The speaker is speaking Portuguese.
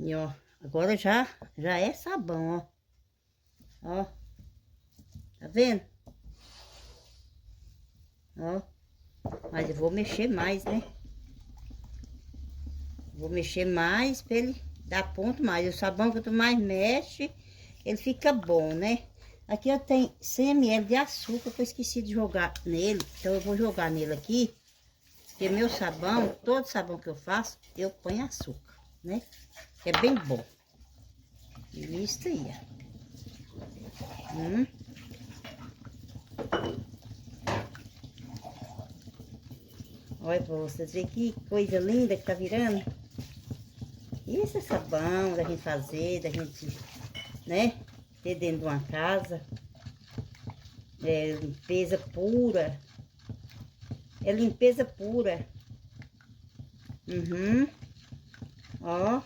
E ó, agora já é sabão, ó. Ó. Tá vendo? Ó. Mas eu vou mexer mais, né? Vou mexer mais pra ele dar ponto mais. O sabão que tu mais mexe, ele fica bom, né? Aqui eu tenho 100 ml de açúcar que eu esqueci de jogar nele. Então eu vou jogar nele aqui. Porque meu sabão, todo sabão que eu faço, eu ponho açúcar, né? É bem bom. E isso aí, ó. Olha pra vocês verem que coisa linda que tá virando. Isso é sabão da gente fazer, da gente, né? Ter dentro de uma casa. É limpeza pura. É limpeza pura. Ó.